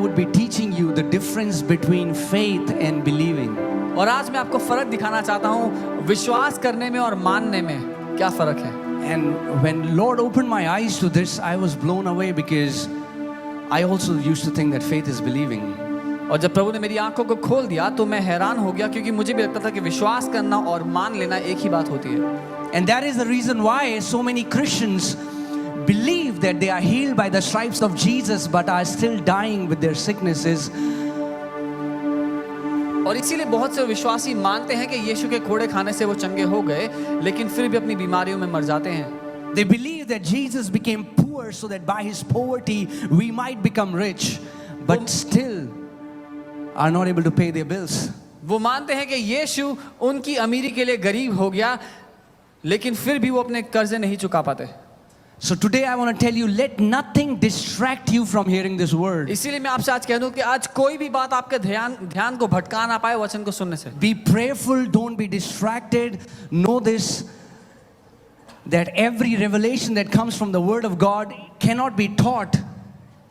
would be teaching you the difference between faith and believing. और आज मैं आपको फर्क दिखाना चाहता हूँ विश्वास करने में और मानने में क्या फर्क है. And when Lord opened my eyes to this, I was blown away because I also used to think that faith is believing. और जब प्रभु ने मेरी आंखों को खोल दिया तो मैं हैरान हो गया, क्योंकि मुझे भी लगता था कि विश्वास करना और मान लेना एक ही बात होती है. And that is the reason why so many Christians believe that they are healed by the stripes of Jesus but are still dying with their sicknesses. और इसीलिए बहुत से विश्वासी मानते हैं कि यीशु के कोड़े खाने से वो चंगे हो गए, लेकिन फिर भी अपनी बीमारियों में मर जाते हैं. They believe that Jesus became poor so that by his poverty we might become rich, but still are not able to pay their bills. वो मानते हैं कि यीशु उनकी अमीरी के लिए गरीब हो गया, लेकिन फिर भी वो अपने कर्जे नहीं चुका पाते. So today I want to tell you, let nothing distract you from hearing this word. इसीलिए मैं आपसे आज कह दूं कि आज कोई भी बात आपके ध्यान को भटका ना पाए वचन को सुनने से. Be prayerful, don't be distracted. Know this, that every revelation that comes from the word of God cannot be taught.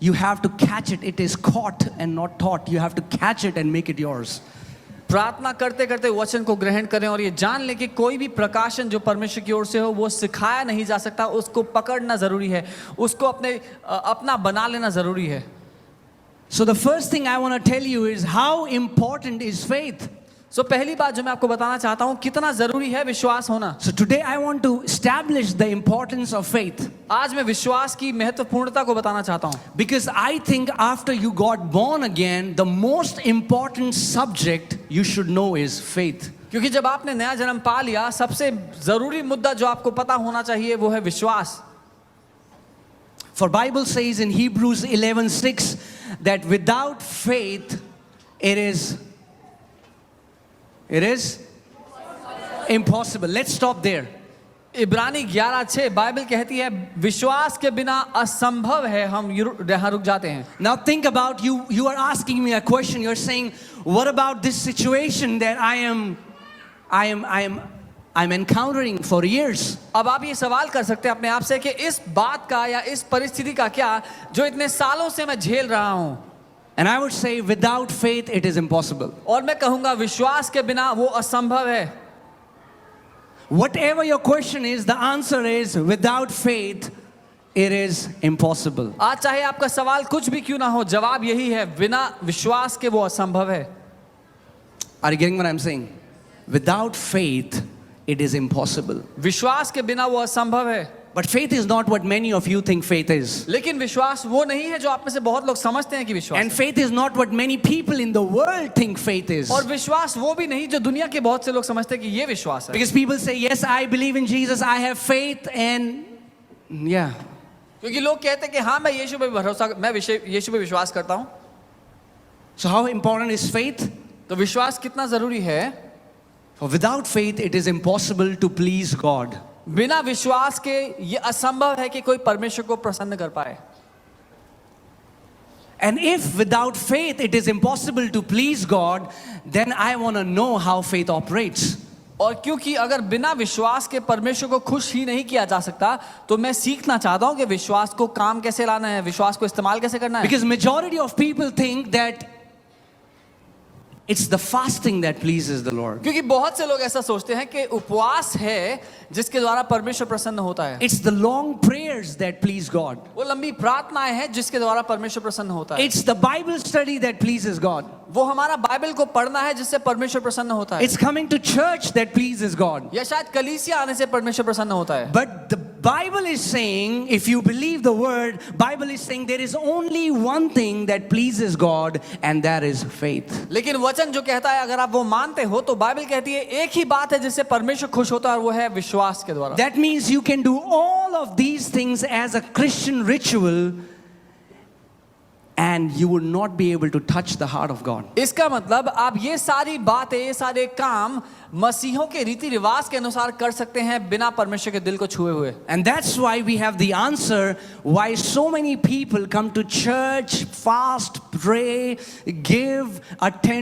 You have to catch it. It is caught and not taught. You have to catch it and make it yours. प्रार्थना करते करते वचन को ग्रहण करें और ये जान लें कि कोई भी प्रकाशन जो परमेश्वर की ओर से हो वो सिखाया नहीं जा सकता. उसको पकड़ना जरूरी है, उसको अपना बना लेना जरूरी है. So the first thing I want to tell you is how important is faith. So पहली बात जो मैं आपको बताना चाहता हूँ, कितना जरूरी है विश्वास होना. So today I want to establish the importance of faith. आज मैं विश्वास की महत्वपूर्णता को बताना चाहता हूँ. Because I think after you got born again, the most important subject you should know is faith. क्योंकि जब आपने नया जन्म पा लिया, सबसे जरूरी मुद्दा जो आपको पता होना चाहिए वो है विश्वास. For Bible says in Hebrews 11:6 that without faith it is impossible. Let's stop there. इब्रानी 11:6 बाइबल कहती है विश्वास के बिना असंभव है. हम यहाँ रुक जाते हैं. Now think about you are asking me a question. You're saying, what about this situation that I'm encountering for years? अब आप ये सवाल कर सकते हैं अपने आप से कि इस बात का या इस परिस्थिति का क्या जो इतने सालों से मैं झेल रहा हूँ. And I would say without faith it is impossible. और मैं कहूँगा विश्वास के बिना वो असंभव है. Whatever your question is, the answer is without faith it is impossible. आज चाहे आपका सवाल कुछ भी क्यों ना हो, जवाब यही है, बिना विश्वास के वो असंभव है. Are you getting what I'm saying? Without faith it is impossible. विश्वास के बिना वो असंभव है. But faith is not what many of you think faith is. लेकिन विश्वास वो नहीं है जो आप में से बहुत लोग समझते हैं कि विश्वास And है. faith is not what many people in the world think faith is. और विश्वास वो भी नहीं जो दुनिया के बहुत से लोग समझते हैं कि ये विश्वास है. Because people say, yes, I believe in Jesus, I have faith, and yeah. क्योंकि लोग कहते हैं कि हाँ मैं यीशु पे भरोसा, मैं यीशु पे विश्वास करता हूँ. So how important is faith? तो विश्वास कितना जरूरी है? For without faith it is impossible to please God. बिना विश्वास के ये असंभव है कि कोई परमेश्वर को प्रसन्न कर पाए. And if without faith it is impossible to please God, then I want to know how faith operates. और क्योंकि अगर बिना विश्वास के परमेश्वर को खुश ही नहीं किया जा सकता, तो मैं सीखना चाहता हूं कि विश्वास को काम कैसे लाना है, विश्वास को इस्तेमाल कैसे करना है. Because majority of people think that it's the fasting that pleases the Lord. क्योंकि बहुत से लोग ऐसा सोचते हैं कि उपवास है जिसके द्वारा परमेश्वर प्रसन्न होता है. It's the long prayers that please God. वो लंबी प्रार्थनाएं हैं जिसके द्वारा परमेश्वर प्रसन्न होता है. It's the Bible study that pleases God. वो हमारा बाइबल को पढ़ना है जिससे परमेश्वर प्रसन्न होता है. It's coming to church that pleases God. या शायद कलीसिया आने से परमेश्वर प्रसन्न होता है. But the Bible is saying, if you believe the word, Bible is saying there is only one thing that pleases God, and that is faith. लेकिन वचन जो कहता है अगर आप वो मानते हो तो बाइबल कहती है एक ही बात है जिससे परमेश्वर खुश होता है और वो है विश्वास के द्वारा. That means you can do all of these things as a Christian ritual and you will not be able to touch the heart of God. इसका मतलब आप ये सारी बातें, ये सारे काम मसीहों के रीति रिवाज के अनुसार कर सकते हैं बिना परमेश्वर के दिल को छुए हुए. And that's why we have the answer why so many people come to church, fast, pray, give, attend